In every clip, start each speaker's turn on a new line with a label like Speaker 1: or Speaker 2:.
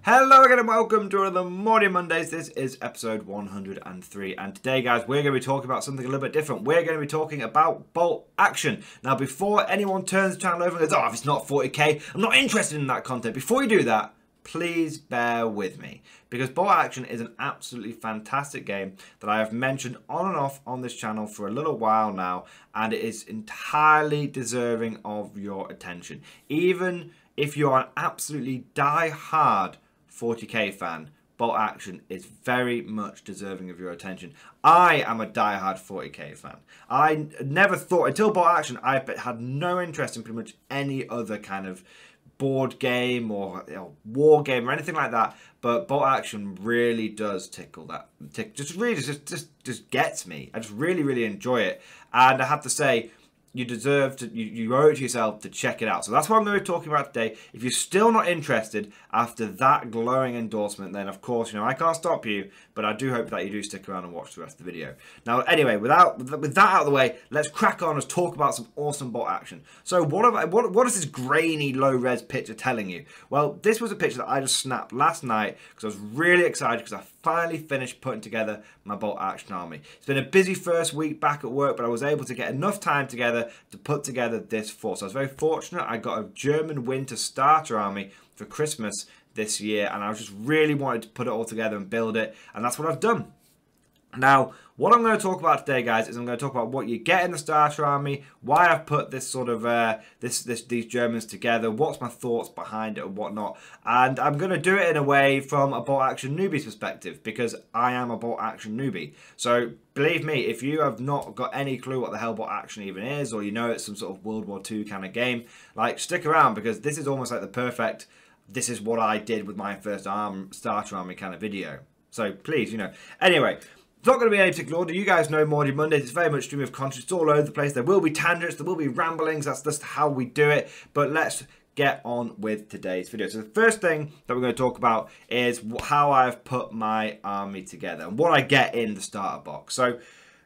Speaker 1: Hello again and welcome to another Mordian Mondays. This is episode 103 and today guys we're going to be talking about something a little bit different. We're going to be talking about bolt action. Now before anyone turns the channel over and goes, oh if it's not 40k, I'm not interested in that content. Before you do that, please bear with me because bolt action is an absolutely fantastic game that I have mentioned on and off on this channel for a little while now, and it is entirely deserving of your attention. Even if you are an absolutely die-hard 40k fan, bolt action is very much deserving of your attention. I am a die-hard 40k fan. I never thought, until bolt action, I had no interest in pretty much any other kind of board game or war game or anything like that, but bolt action really does tickle that. Just gets me. I just really enjoy it, and I have to say, you deserve to, you owe it to yourself to check it out. So that's what I'm going to be talking about today. If you're still not interested after that glowing endorsement, then of course, you know, I can't stop you, but I do hope that you do stick around and watch the rest of the video. Now, anyway, with that out of the way, let's crack on and talk about some awesome bolt action. So what is this grainy, low-res picture telling you? Well, this was a picture that I just snapped last night because I was really excited because I finally finished putting together my bolt action army. It's been a busy first week back at work, but I was able to get enough time together to put together this force. I was very fortunate. I got a German winter starter army for Christmas this year, and I just really wanted to put it all together and build it, and that's what I've done. Now, what I'm going to talk about today, guys, is I'm going to talk about what you get in the starter army, why I've put this sort of these Germans together, what's my thoughts behind it and whatnot, and I'm going to do it in a way from a bolt action newbie's perspective because I am a bolt action newbie. So believe me, if you have not got any clue what the hell bolt action even is, or you know it's some sort of World War II kind of game, like stick around because this is almost like the perfect, this is what I did with my first starter army kind of video. So please, you know, anyway. It's not going to be any particular order. You guys know Mordian Mondays. It's very much stream of conscience. It's all over the place. There will be tangents. There will be ramblings. That's just how we do it. But let's get on with today's video. So the first thing that we're going to talk about is how I've put my army together and what I get in the starter box. So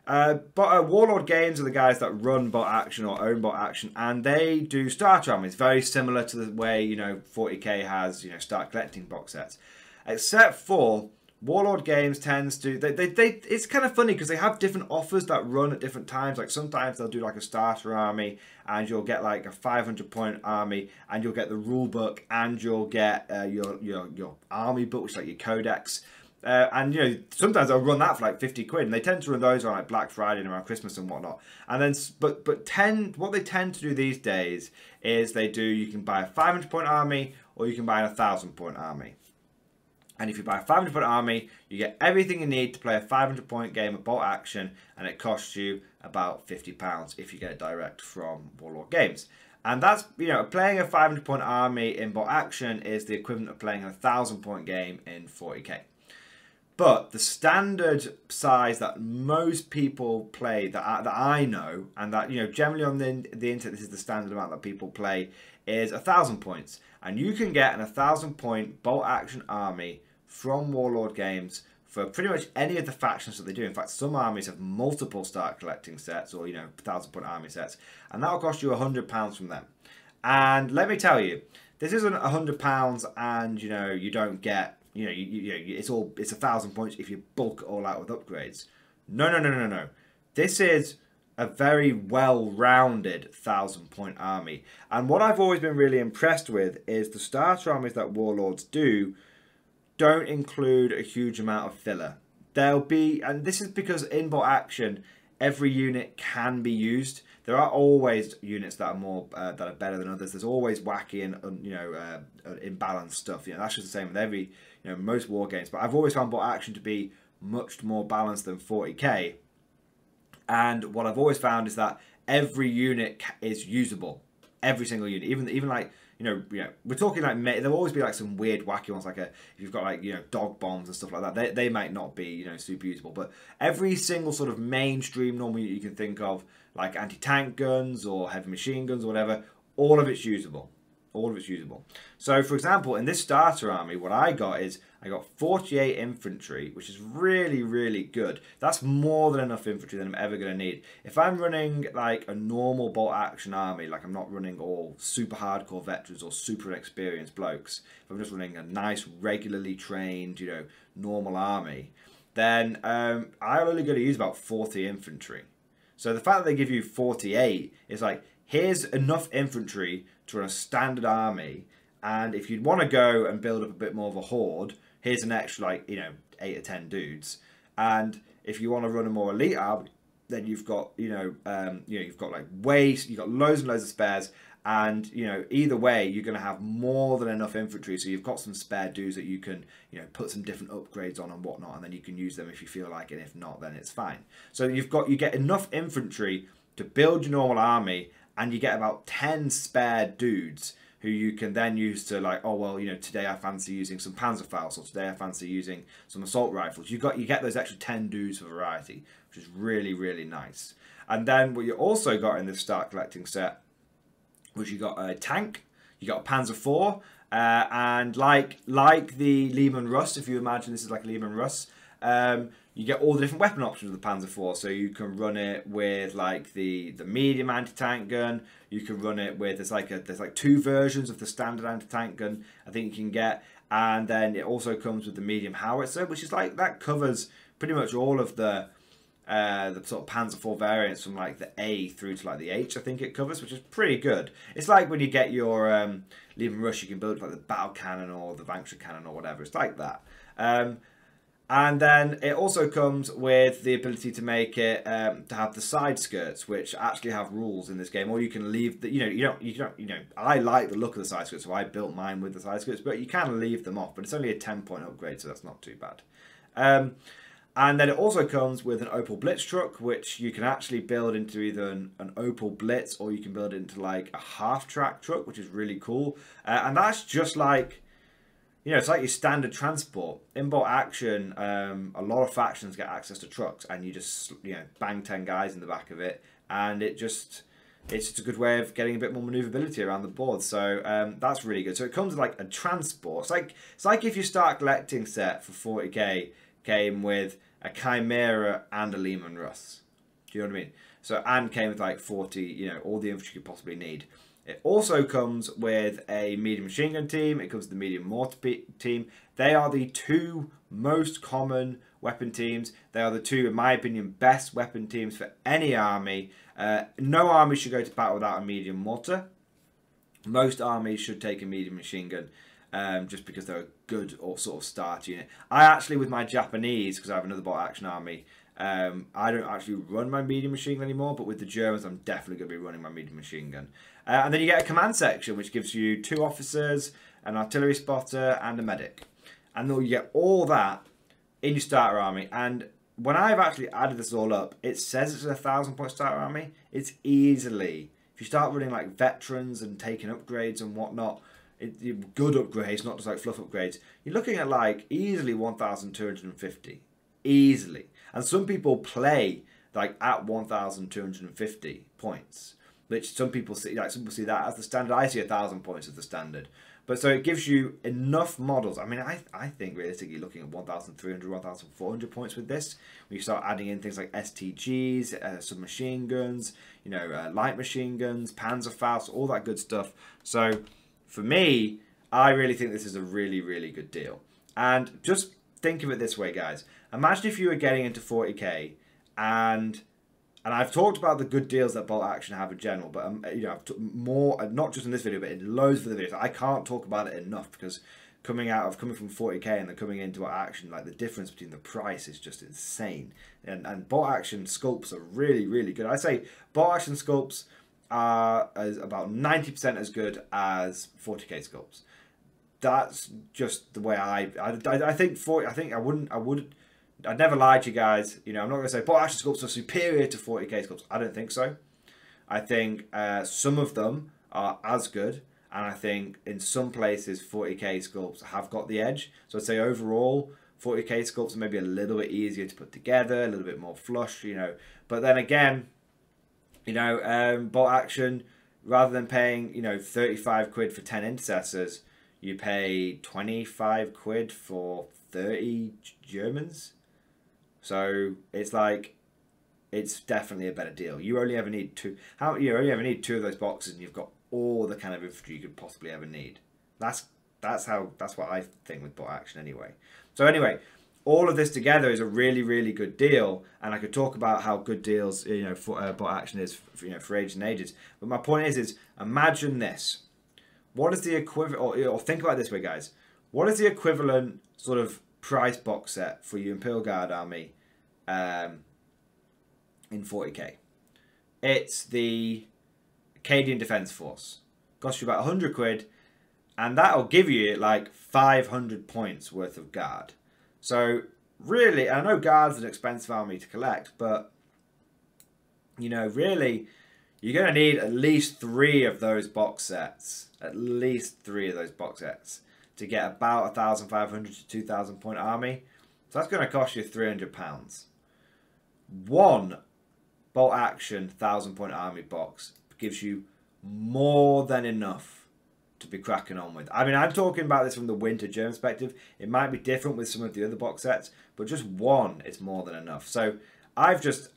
Speaker 1: Warlord Games are the guys that run bolt action or own bolt action, and they do starter armies very similar to the way, you know, 40k has, you know, start collecting box sets, except for Warlord Games tends to, it's kind of funny because they have different offers that run at different times. Like sometimes they'll do like a starter army and you'll get like a 500-point army and you'll get the rule book and you'll get your army book, which is like your codex. And you know, sometimes they'll run that for like 50 quid, and they tend to run those on like Black Friday and around Christmas and whatnot. And then, what they tend to do these days is you can buy a 500-point army or you can buy a 1,000-point army. And if you buy a 500-point army, you get everything you need to play a 500-point game of bolt action, and it costs you about £50 if you get it direct from Warlord Games. And that's, you know, playing a 500-point army in bolt action is the equivalent of playing a 1,000-point game in 40k. But the standard size that most people play, that I know, and that, you know, generally on the internet, this is the standard amount that people play, is 1,000 points. And you can get an 1,000-point bolt action army from Warlord Games for pretty much any of the factions that they do. In fact, some armies have multiple start collecting sets, or, you know, 1,000-point army sets, and that'll cost you £100 from them. And let me tell you, this isn't £100 and, you know, you don't get, you know, it's 1,000 points if you bulk it all out with upgrades. No. This is a very well-rounded 1,000-point army. And what I've always been really impressed with is the starter armies that Warlords don't include a huge amount of filler. There'll be, and this is because in bolt action, every unit can be used. There are always units that are more that are better than others. There's always wacky and you know imbalanced stuff. You know, that's just the same with every, you know, most war games. But I've always found bolt action to be much more balanced than 40k. And what I've always found is that every unit is usable. Every single unit, even like, you know, we're talking like, there'll always be like some weird wacky ones, like if you've got like, you know, dog bombs and stuff like that, they might not be, you know, super usable, but every single sort of mainstream normal you can think of, like anti-tank guns or heavy machine guns or whatever, all of it's usable. all of it's usable. So for example, in this starter army, what I got is I got 48 infantry, which is really, really good. That's more than enough infantry that I'm ever going to need. If I'm running like a normal bolt action army, like I'm not running all super hardcore veterans or super experienced blokes, if I'm just running a nice, regularly trained, you know, normal army, then I'm only going to use about 40 infantry. So the fact that they give you 48 is like, here's enough infantry to run a standard army, and if you'd want to go and build up a bit more of a horde, here's an extra, like, you know, 8 or 10 dudes. And if you want to run a more elite army, then you've got, you've got like you've got loads and loads of spares, and you know, either way, you're going to have more than enough infantry. So you've got some spare dudes that you can, you know, put some different upgrades on and whatnot, and then you can use them if you feel like it. If not, then it's fine. So you get enough infantry to build your normal army, and you get about 10 spare dudes who you can then use to, like, oh well, you know, today I fancy using some Panzerfaust, or today I fancy using some assault rifles. You get those extra 10 dudes for variety, which is really, really nice. And then what you also got in this start collecting set, which you got a tank, you got a Panzer IV, and like the Lehman Russ, if you imagine this is like Lehman Russ, you get all the different weapon options of the Panzer IV. So you can run it with like the medium anti-tank gun. You can run it with there's like 2 versions of the standard anti-tank gun I think you can get, and then it also comes with the medium howitzer, which is like that covers pretty much all of the sort of Panzer IV variants from like the A through to like the H, I think it covers, which is pretty good. It's like when you get your Lehman Russ, you can build like the battle cannon or the Vanquisher cannon or whatever. It's like that. And then it also comes with the ability to make it to have the side skirts, which actually have rules in this game. Or you can leave the, you don't. I like the look of the side skirts, so I built mine with the side skirts. But you can leave them off. But it's only a 10-point upgrade, so that's not too bad. And then it also comes with an Opel Blitz truck, which you can actually build into either an Opel Blitz, or you can build it into like a half-track truck, which is really cool. And that's just like, you know, it's like your standard transport. In bolt action, a lot of factions get access to trucks, and you just, you know, bang 10 guys in the back of it, and it's just a good way of getting a bit more maneuverability around the board. So that's really good. So it comes with like a transport. It's like if you start collecting set for 40k came with a Chimera and a Lehman Russ. Do you know what I mean? So, and came with like 40, you know, all the infantry you could possibly need. It also comes with a medium machine gun team. It comes with the medium mortar team. They are the 2 most common weapon teams. They are the 2, in my opinion, best weapon teams for any army. No army should go to battle without a medium mortar. Most armies should take a medium machine gun. Just because they're a good or sort of start unit. I actually, with my Japanese, because I have another bolt action army, I don't actually run my medium machine gun anymore, but with the Germans I'm definitely going to be running my medium machine gun. And then you get a command section, which gives you 2 officers, an artillery spotter, and a medic. And then you get all that in your starter army. And when I've actually added this all up, it says it's a 1,000-point starter army. It's easily, if you start running like veterans and taking upgrades and whatnot, good upgrades, not just like fluff upgrades, you're looking at like easily 1,250. Easily. And some people play like at 1,250 points, which some people see that as the standard. I see 1,000 points as the standard. But so it gives you enough models. I mean, I think realistically looking at 1,300, 1,400 points with this, when you start adding in things like STGs, submachine guns, you know, light machine guns, Panzerfaust, all that good stuff. So for me, I really think this is a really, really good deal. And just think of it this way, guys. Imagine if you were getting into 40k, and I've talked about the good deals that bolt action have in general, but you know, I've more, not just in this video, but in loads of the videos. I can't talk about it enough, because coming from 40k and then coming into bolt action, like the difference between the price is just insane. And bolt action sculpts are really, really good. I say bolt action sculpts are about 90% as good as 40k sculpts. That's just the way I think. I'd never lie to you guys. You know, I'm not going to say bolt action sculpts are superior to 40k sculpts. I don't think so. I think some of them are as good, and I think in some places 40k sculpts have got the edge. So I'd say overall 40k sculpts are maybe a little bit easier to put together, a little bit more flush, you know. But then again, you know, bolt action rather than paying, you know, 35 quid for 10 intercessors, you pay 25 quid for 30 Germans. So it's like, it's definitely a better deal. You only ever need two. You only ever need 2 of those boxes, and you've got all the kind of infantry you could possibly ever need. That's what I think with bot action anyway. So anyway, all of this together is a really, really good deal, and I could talk about how good deals, you know, for bot action is, for, you know, for ages and ages. But my point is imagine this. What is the equivalent, or think about it this way, guys. What is the equivalent sort of price box set for your Imperial Guard army in 40k? It's the Acadian Defence Force. Costs you about 100 quid, and that'll give you like 500 points worth of guard. So really, I know guard's an expensive army to collect, but you know, really, you're going to need at least 3 of those box sets. At least 3 of those box sets to get about 1,500 to 2,000 point army. So that's going to cost you £300. One bolt action 1,000 point army box gives you more than enough to be cracking on with. I mean, I'm talking about this from the winter German perspective. It might be different with some of the other box sets, but just one is more than enough. So I just,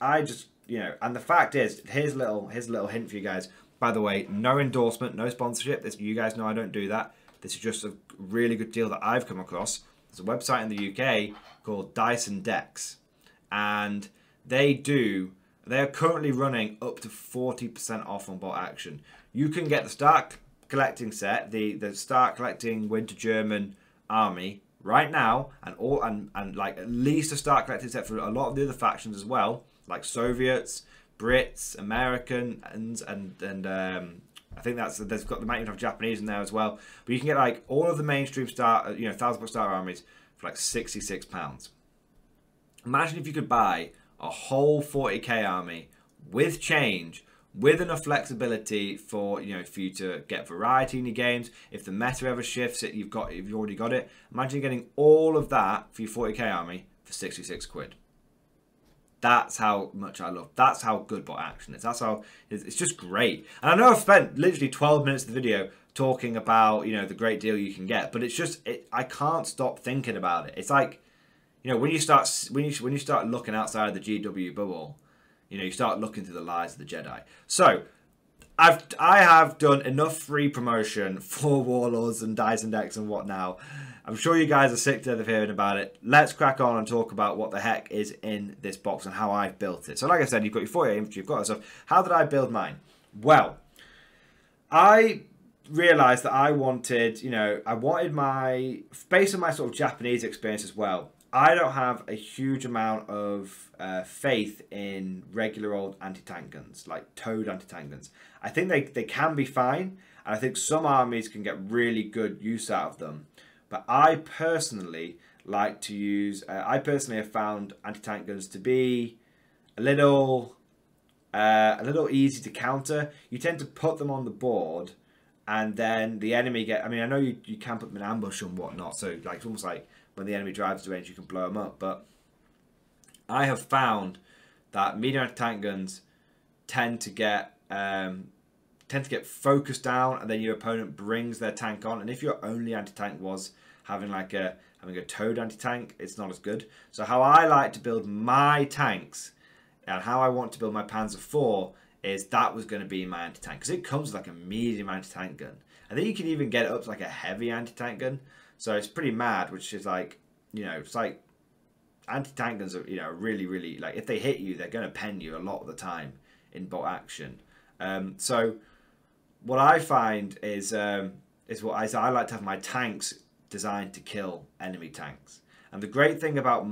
Speaker 1: you know, and the fact is, here's a little hint for you guys. By the way, no endorsement, no sponsorship. This, you guys know I don't do that. This is just a really good deal that I've come across. There's a website in the UK called Dyson Decks, and they are currently running up to 40% off on bot action. You can get the start collecting set, the start collecting winter German army right now, and like at least a start collecting set for a lot of the other factions as well, like Soviets, Brits, Americans, and I think they've got, they might even have Japanese in there as well. But you can get like all of the mainstream start, you know, 1,000 star armies for like £66. Imagine if you could buy a whole 40k army with change, with enough flexibility for, you know, for you to get variety in your games. If the meta ever shifts, you've already got it. Imagine getting all of that for your 40k army for 66 quid. That's how much I love. That's how good bot action is. That's how it's just great. And I know I've spent literally 12 minutes of the video talking about, you know, the great deal you can get, but it's just, I can't stop thinking about it. It's like, you know, when you start looking outside of the GW bubble, you know, you start looking through the lies of the Jedi. So I have done enough free promotion for Warlords and Dyson Decks and what now. I'm sure you guys are sick to death of hearing about it. Let's crack on and talk about what the heck is in this box and how I've built it. So like I said, you've got your 48 infantry, you've got that stuff. How did I build mine? Well, I realised that I wanted, you know, based on my sort of Japanese experience as well, I don't have a huge amount of faith in regular old anti-tank guns, like towed anti-tank guns. I think they can be fine, and I think some armies can get really good use out of them. But I personally like to use, I personally have found anti-tank guns to be a little easy to counter. You tend to put them on the board, and then the enemy I mean, I know you can put them in ambush and whatnot, so like it's almost like when the enemy drives to range, you can blow them up. But I have found that medium anti-tank guns tend to get focused down, and then your opponent brings their tank on. And if your only anti-tank was having a towed anti-tank, it's not as good. So how I like to build my tanks and how I want to build my Panzer IV is that was going to be my anti-tank, because it comes with like a medium anti-tank gun. I think you can even get it up to like a heavy anti-tank gun. So it's pretty mad, which is like, you know, it's like anti-tank guns are, you know, really, really, like if they hit you, they're going to pen you a lot of the time in bot action. So what I find is what I like to have my tanks designed to kill enemy tanks. And the great thing about a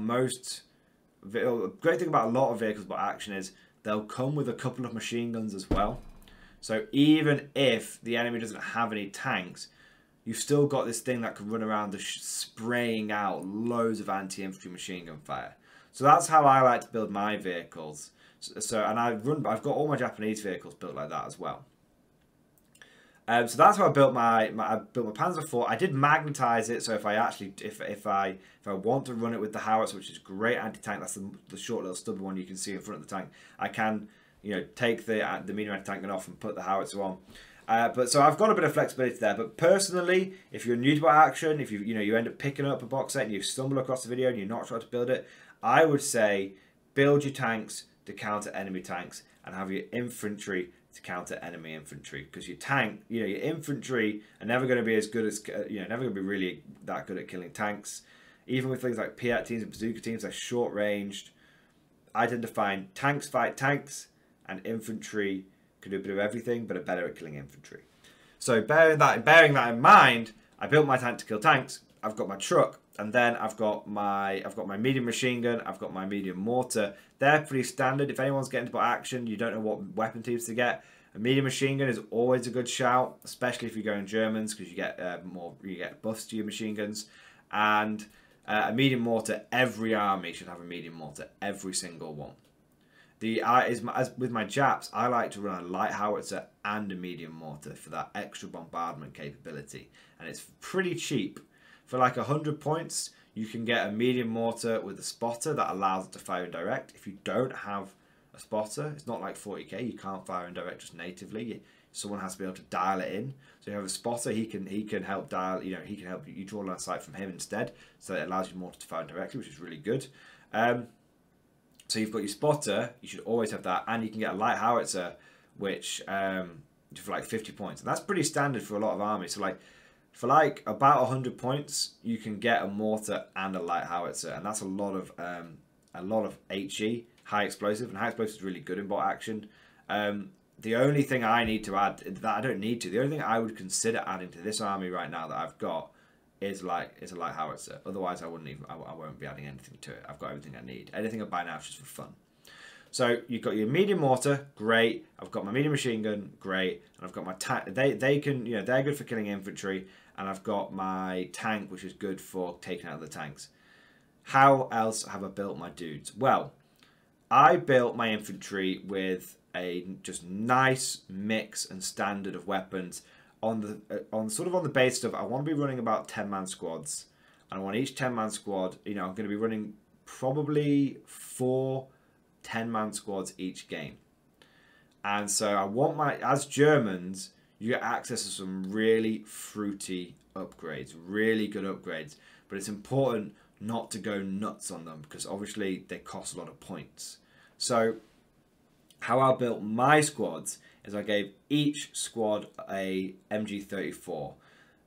Speaker 1: lot of vehicles bot action is they'll come with a couple of machine guns as well. So even if the enemy doesn't have any tanks, you've still got this thing that can run around spraying out loads of anti-infantry machine gun fire. So that's how I like to build my vehicles. And I've got all my Japanese vehicles built like that as well. So that's how I built my Panzer IV. I did magnetize it, so if I want to run it with the howitzer, which is great anti-tank, that's the short little stubby one you can see in front of the tank, I can you know, take the medium anti-tank gun off and put the howitzer on. But so I've got a bit of flexibility there. But personally, if you're new to bolt action, if you end up picking up a box set and you stumble across the video and you're not sure how to build it, I would say build your tanks to counter enemy tanks and have your infantry to counter enemy infantry, because your tank, your infantry are never going to be as good as, never going to be really that good at killing tanks. Even with things like Piat teams and bazooka teams, they're short ranged. I tend to find tanks fight tanks, and infantry can do a bit of everything, but are better at killing infantry. So bearing that in mind, I built my tank to kill tanks. I've got my truck, and then I've got my medium machine gun. I've got my medium mortar. They're pretty standard. If anyone's getting into action, you don't know what weapon types to get. A medium machine gun is always a good shout, especially if you're going Germans, because you get buffs to your machine guns. And a medium mortar, every army should have a medium mortar, every single one. As with my Japs, I like to run a light howitzer and a medium mortar for that extra bombardment capability, and it's pretty cheap. For like 100 points, you can get a medium mortar with a spotter that allows it to fire indirect. If you don't have a spotter, it's not like 40k. You can't fire indirect just natively. Someone has to be able to dial it in. So you have a spotter. He can help dial. He can help you draw line of sight from him instead. So it allows you mortar to fire directly, which is really good. So you've got your spotter. You should always have that, and you can get a light howitzer, which for like 50 points, and that's pretty standard for a lot of armies. So like for like about 100 points, you can get a mortar and a light howitzer, and that's a lot of HE, high explosive, and high explosive is really good in bolt action. The only thing I need to add, that I don't need to, the only thing I would consider adding to this army right now that I've got is a light howitzer. Otherwise, I won't be adding anything to it. I've got everything I need. Anything I buy now is just for fun. So you've got your medium mortar, great. I've got my medium machine gun, great, and I've got my tank. They're good for killing infantry, and I've got my tank, which is good for taking out the tanks. How else have I built my dudes? Well, I built my infantry with a just nice mix and standard of weapons on the basis of I want to be running about 10-man squads, and I want each 10-man squad. I'm going to be running probably 4 10-man squads each game. And so I want as Germans, you get access to some really fruity upgrades, really good upgrades, but it's important not to go nuts on them, because obviously they cost a lot of points. So how I built my squads is I gave each squad a MG34.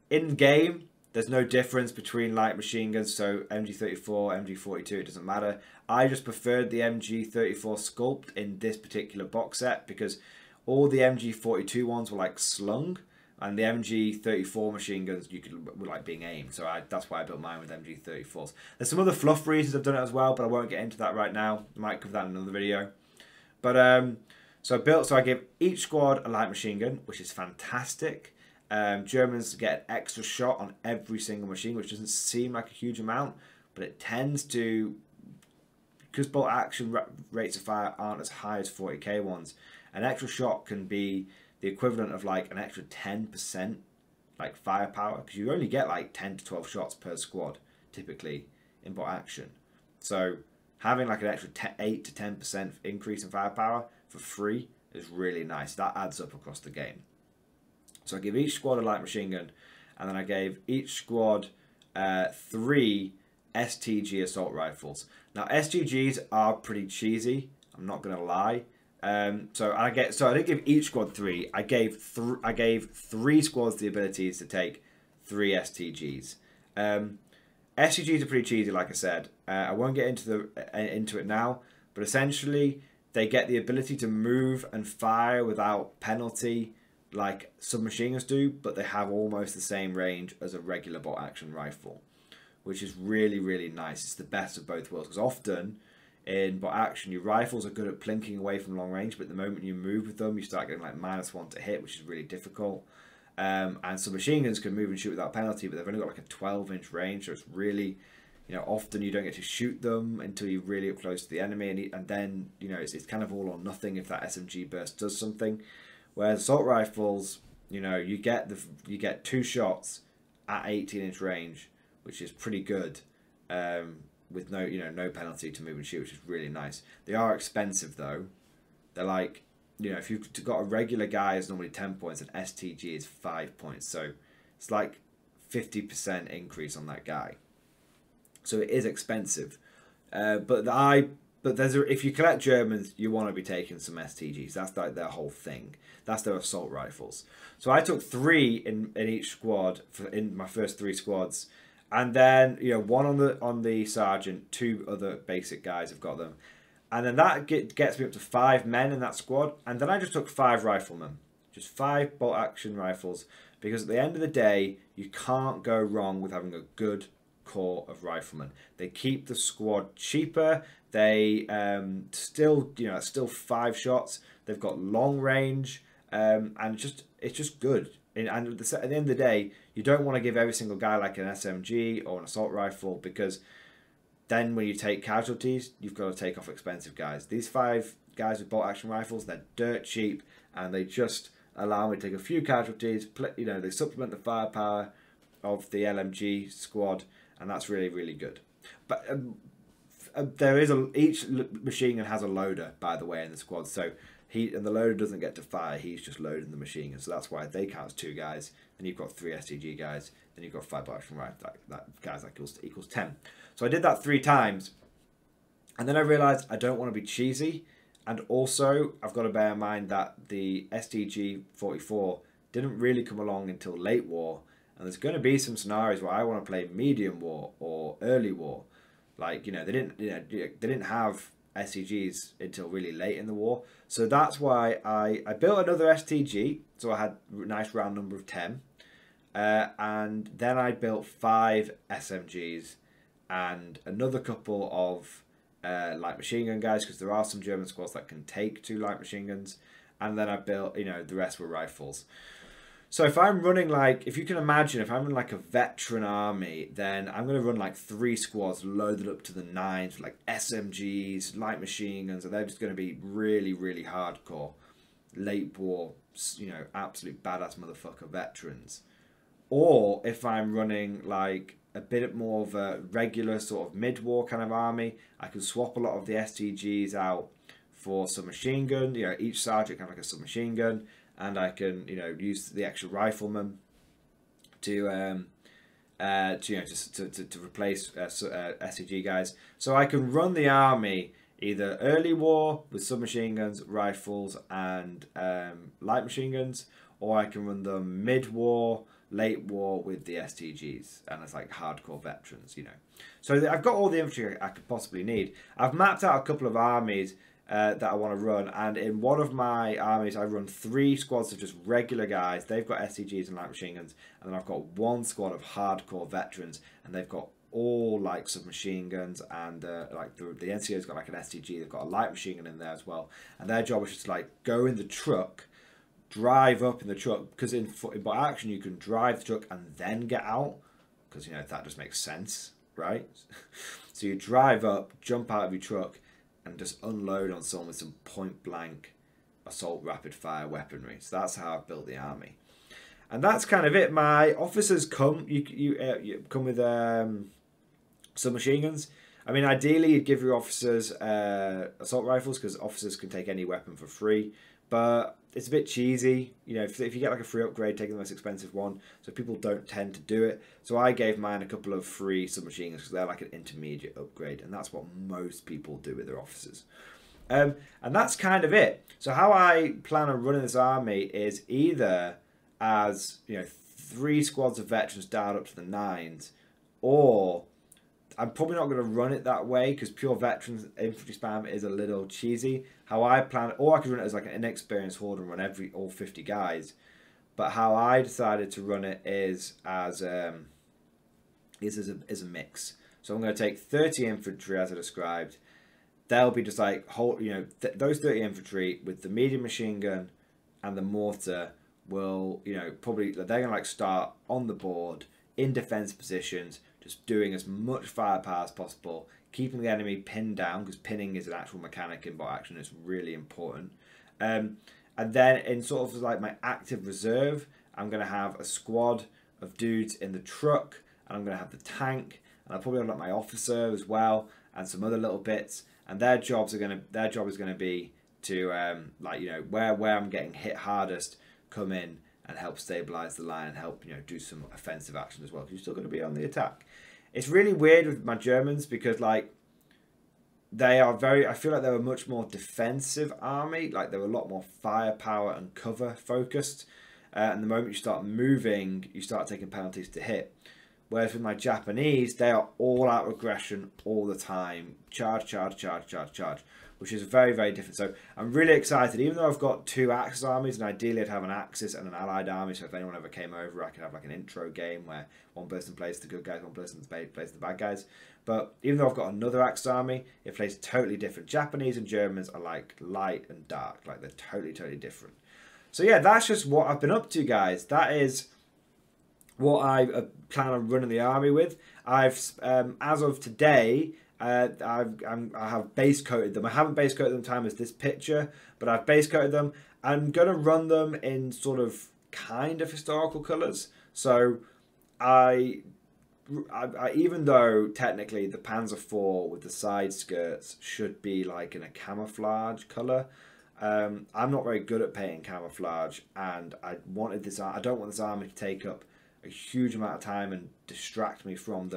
Speaker 1: In game, there's no difference between light machine guns, so MG34, MG42, it doesn't matter. I just preferred the MG34 sculpt in this particular box set, because all the MG42 ones were like slung, and the MG34 machine guns were like being aimed. So that's why I built mine with MG34s. There's some other fluff reasons I've done it as well, but I won't get into that right now. I might cover that in another video. But so I gave each squad a light machine gun, which is fantastic. Germans get an extra shot on every single machine, which doesn't seem like a huge amount, but it tends to, because bolt action rates of fire aren't as high as 40k ones, an extra shot can be the equivalent of like an extra 10% like firepower, because you only get like 10 to 12 shots per squad typically in bolt action. So having like an extra 8 to 10% increase in firepower for free is really nice. That adds up across the game. So I give each squad a light machine gun, and then I gave each squad 3 STG assault rifles. Now STGs are pretty cheesy, I'm not gonna lie. So I didn't give each squad 3. I gave 3 squads the abilities to take 3 STGs. STGs are pretty cheesy, like I said. I won't get into it now, but essentially they get the ability to move and fire without penalty, like submachine guns do, but they have almost the same range as a regular bolt action rifle, which is really, really nice. It's the best of both worlds, because often in bolt action, your rifles are good at plinking away from long range, but the moment you move with them, you start getting like -1 to hit, which is really difficult. And submachine guns can move and shoot without penalty, but they've only got like a 12-inch range, so it's really, often you don't get to shoot them until you're really up close to the enemy, and then, it's kind of all or nothing if that SMG burst does something. Whereas assault rifles, you get 2 shots at 18-inch range, which is pretty good, with no penalty to move and shoot, which is really nice. They are expensive though, They're like, you know, if you've got a regular guy is normally 10 points, and STG is 5 points. So it's like 50% increase on that guy. So it is expensive. But if you collect Germans, you want to be taking some STGs. That's like their whole thing. That's their assault rifles. So I took 3 in each squad in my first 3 squads, and then, you know, 1 on the sergeant, 2 other basic guys have got them, and then that gets me up to 5 men in that squad. And then I just took 5 riflemen, just 5 bolt action rifles, because at the end of the day, you can't go wrong with having a good core of riflemen. They keep the squad cheaper. They still, you know, still 5 shots. They've got long range, and it's just good. And at the end of the day, you don't want to give every single guy like an SMG or an assault rifle, because then when you take casualties, you've got to take off expensive guys. These 5 guys with bolt action rifles, they're dirt cheap, and they just allow me to take a few casualties. You know, they supplement the firepower of the LMG squad, and that's really, really good. But there is each machine gun has a loader, by the way, in the squad. So the loader doesn't get to fire. He's just loading the machine gun. So that's why they count as 2 guys. Then you've got 3 STG guys. Then you've got 5 bolt action rifles. That equals 10. So I did that 3 times, and then I realised I don't want to be cheesy. And also, I've got to bear in mind that the STG 44 didn't really come along until late war, and there's going to be some scenarios where I want to play medium war or early war. Like, you know, they didn't have STGs until really late in the war, so that's why I built another STG. So I had a nice round number of 10, and then I built 5 SMGs and another couple of light machine gun guys, because there are some German squads that can take 2 light machine guns, and then I built, you know, the rest were rifles. So if I'm running, like, if you can imagine, if I'm in like a veteran army, then I'm going to run like 3 squads loaded up to the 9s, like SMGs, light machine guns, and they're just going to be really, really hardcore, late war, you know, absolute badass motherfucker veterans. Or if I'm running like a bit more of a regular sort of mid-war kind of army, I can swap a lot of the STGs out for some machine gun. You know, each sergeant can have like a submachine gun, and I can, you know, use the extra rifleman to you know, just to replace STG guys. So I can run the army either early war with submachine guns, rifles, and light machine guns, or I can run them mid-war, late war with the STGs, and it's like hardcore veterans, you know. So I've got all the infantry I could possibly need. I've mapped out a couple of armies that I want to run, and in one of my armies I run 3 squads of just regular guys. They've got STGs and light machine guns, and then I've got 1 squad of hardcore veterans, and they've got all like submachine guns, and like the NCO's got like an STG. They've got a light machine gun in there as well, and their job is just to like go in the truck, drive up in the truck, because in bolt action you can drive the truck and then get out, because, you know, that just makes sense, right? So you drive up, jump out of your truck, and just unload on someone with some point blank assault rapid fire weaponry. So that's how I've built the army, and that's kind of it. My officers come you come with submachine guns. I mean, ideally you'd give your officers assault rifles, because officers can take any weapon for free, but it's a bit cheesy, you know, if you get like a free upgrade, taking the most expensive one, so people don't tend to do it. So I gave mine a couple of free submachine guns, because they're like an intermediate upgrade, and that's what most people do with their officers. And that's kind of it. So how I plan on running this army is either as, you know, 3 squads of veterans dialed up to the 9s, or I'm probably not going to run it that way, because pure veterans infantry spam is a little cheesy. How I plan, or I could run it as like an inexperienced horde and run all 50 guys. But how I decided to run it is as a mix. So I'm going to take 30 infantry as I described. They'll be just like those 30 infantry with the medium machine gun and the mortar will, you know, probably they're going to like start on the board in defense positions, just doing as much firepower as possible, keeping the enemy pinned down, because pinning is an actual mechanic in bot action. It's really important. And then in sort of like my active reserve, I'm going to have a squad of dudes in the truck, and I'm going to have the tank, and I'll probably have like my officer as well, and some other little bits. And their job is going to be to like, you know, where I'm getting hit hardest, come in and help stabilize the line and help, you know, do some offensive action as well, because you're still going to be on the attack. It's really weird with my Germans because, like, they are very, I feel like they're a much more defensive army. Like, they're a lot more firepower and cover focused. And the moment you start moving, you start taking penalties to hit. Whereas with my Japanese, they are all out aggression all the time. Charge, charge, charge, charge, charge. Which is very, very different. So I'm really excited. Even though I've got 2 Axis armies, and ideally I'd have an Axis and an Allied army, so if anyone ever came over, I could have like an intro game where one person plays the good guys, one person plays the bad guys. But even though I've got another Axis army, it plays totally different. Japanese and Germans are like light and dark. Like, they're totally, totally different. So yeah, that's just what I've been up to, guys. That is what I plan on running the army with. I've, as of today, I have base coated them. I haven't base coated them time as this picture, but I've base coated them. I'm going to run them in sort of kind of historical colours. So I even though technically the Panzer IV with the side skirts should be like in a camouflage colour, I'm not very good at painting camouflage, and I don't want this army to take up a huge amount of time and distract me from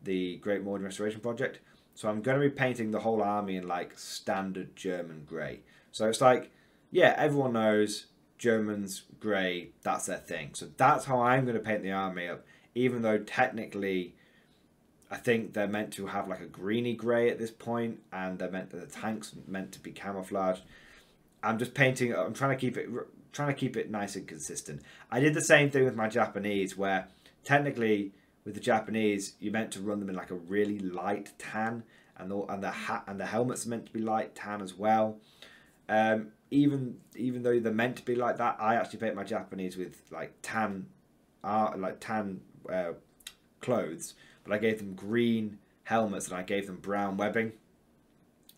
Speaker 1: the Great Mordian Restoration Project. So I'm going to be painting the whole army in like standard German grey. So it's like, yeah, everyone knows Germans grey, that's their thing. So that's how I'm going to paint the army up, even though technically I think they're meant to have like a greeny grey at this point, and the tanks meant to be camouflaged. I'm just painting, I'm trying to keep it nice and consistent. I did the same thing with my Japanese, where technically with the Japanese you're meant to run them in like a really light tan, and the helmets are meant to be light tan as well. Even though they're meant to be like that, I actually paint my Japanese with like tan clothes, but I gave them green helmets and I gave them brown webbing.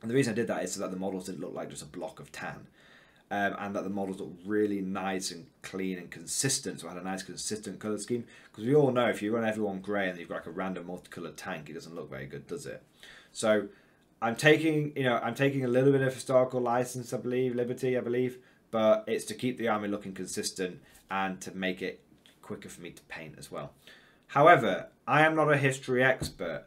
Speaker 1: And the reason I did that is so that the models didn't look like just a block of tan. And that the models look really nice and clean and consistent, so I had a nice consistent colour scheme. Because we all know if you run everyone grey and you've got like a random multicoloured tank, it doesn't look very good, does it? So I'm taking a little bit of historical license, liberty, I believe, but it's to keep the army looking consistent and to make it quicker for me to paint as well. However, I am not a history expert.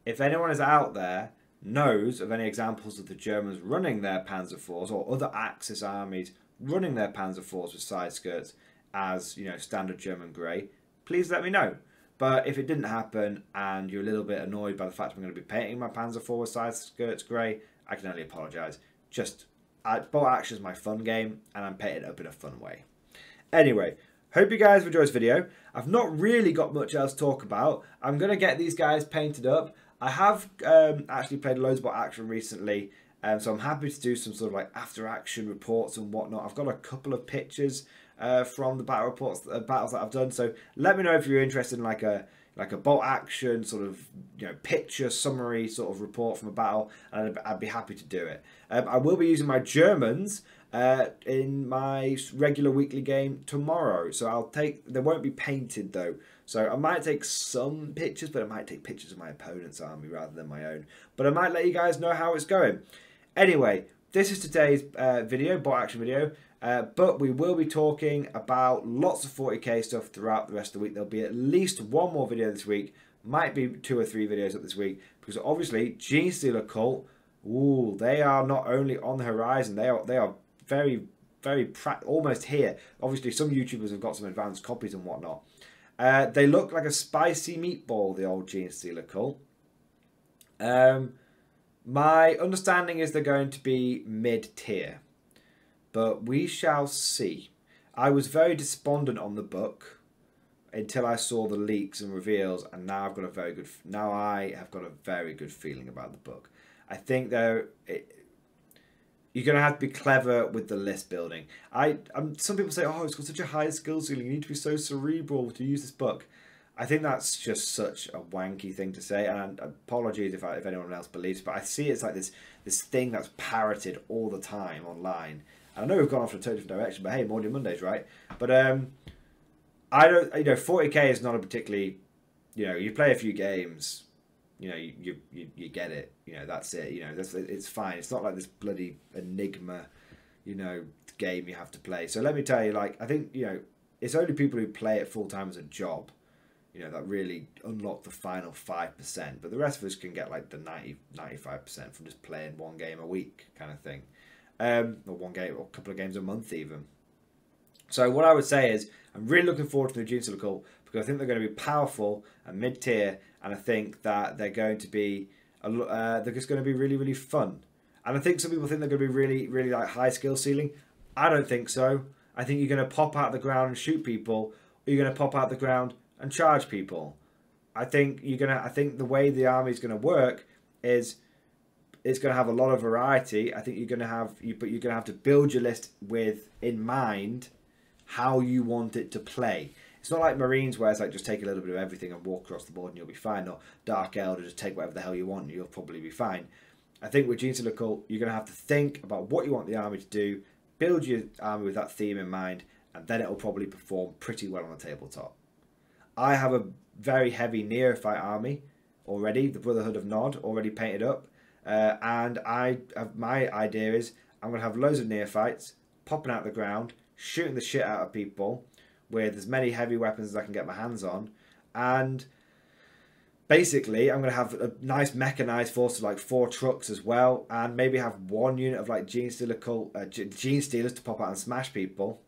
Speaker 1: If anyone is out there knows of any examples of the Germans running their Panzer IVs or other Axis armies running their Panzer IVs with side skirts as, you know, standard German grey, please let me know. But if it didn't happen and you're a little bit annoyed by the fact I'm going to be painting my Panzer IV with side skirts grey, I can only apologise. Just, Bolt Action is my fun game, and I'm painting it up in a fun way. Anyway, hope you guys enjoyed this video. I've not really got much else to talk about. I'm going to get these guys painted up. I have actually played loads of Bolt Action recently, so I'm happy to do some sort of like after action reports and whatnot. I've got a couple of pictures from the battle reports, battles that I've done. So let me know if you're interested in like a Bolt Action sort of, you know, picture summary sort of report from a battle, and I'd be happy to do it. I will be using my Germans in my regular weekly game tomorrow, so they won't be painted though. So I might take some pictures, but I might take pictures of my opponent's army rather than my own. But I might let you guys know how it's going. Anyway, this is today's video, Bolt Action video. But we will be talking about lots of 40k stuff throughout the rest of the week. There'll be at least one more video this week. Might be 2 or 3 videos up this week. Because obviously, Genestealer Cult, ooh, they are not only on the horizon, they are very, very almost here. Obviously, some YouTubers have got some advanced copies and whatnot. They look like a spicy meatball, the old Genestealer Cult. My understanding is they're going to be mid-tier, but we shall see. I was very despondent on the book until I saw the leaks and reveals, and now I have got a very good feeling about the book. I think you're going to have to be clever with the list building. Some people say, oh, it's got such a high skill ceiling, you need to be so cerebral to use this book. I think that's just such a wanky thing to say, and apologies if anyone else believes, but I see it's like this thing that's parroted all the time online. And I know we've gone off in a totally different direction, but hey, Mordian Mondays, right? But I don't, 40k is not a particularly, you play a few games, you know, you get it. You know, that's it. You know, it's fine. It's not like this bloody enigma, you know, game you have to play. So let me tell you, like, I think, you know, it's only people who play it full time as a job, you know, that really unlock the final 5%. But the rest of us can get like the 95% from just playing one game a week kind of thing. Or one game, or a couple of games a month even. So what I would say is, I'm really looking forward to the Gene Stealer Cult, because I think they're going to be powerful and mid-tier, and I think that they're going to be, they're just going to be really, really fun. And I think some people think they're going to be really, really like high skill ceiling. I don't think so. I think you're going to pop out the ground and shoot people, or you're going to pop out the ground and charge people. I think the way the army is going to work is it's going to have a lot of variety. I think you're going to have to build your list with in mind how you want it to play. It's not like Marines where it's like just take a little bit of everything and walk across the board and you'll be fine, or Dark Elder, just take whatever the hell you want and you'll probably be fine. I think with Gene Stealer Cult, you're going to have to think about what you want the army to do, build your army with that theme in mind, and then it will probably perform pretty well on the tabletop. I have a very heavy neophyte army already, the Brotherhood of Nod, already painted up, and my idea is I'm going to have loads of neophytes popping out the ground, shooting the shit out of people with as many heavy weapons as I can get my hands on, and basically I'm going to have a nice mechanized force of like 4 trucks as well, and maybe have 1 unit of like Gene Stealer Cult, Gene Stealers to pop out and smash people,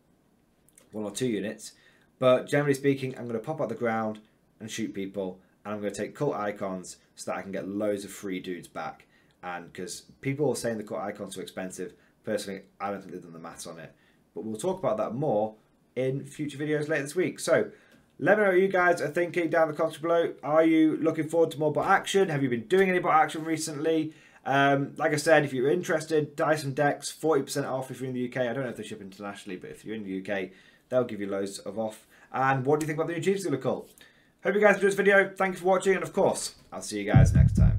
Speaker 1: 1 or 2 units. But generally speaking, I'm going to pop out the ground and shoot people, and I'm going to take cult icons so that I can get loads of free dudes back. And because people are saying the cult icons are expensive, personally, I don't think they've done the maths on it. But we'll talk about that more in future videos later this week. So let me know what you guys are thinking down in the comments below. Are you looking forward to more bot action? Have you been doing any bot action recently? Like I said, if you're interested, Dyson decks, 40% off if you're in the UK. I don't know if they ship internationally, but if you're in the UK, they'll give you loads of off. And what do you think about the new Gene Stealer Cult? Hope you guys enjoyed this video. Thank you for watching, and of course, I'll see you guys next time.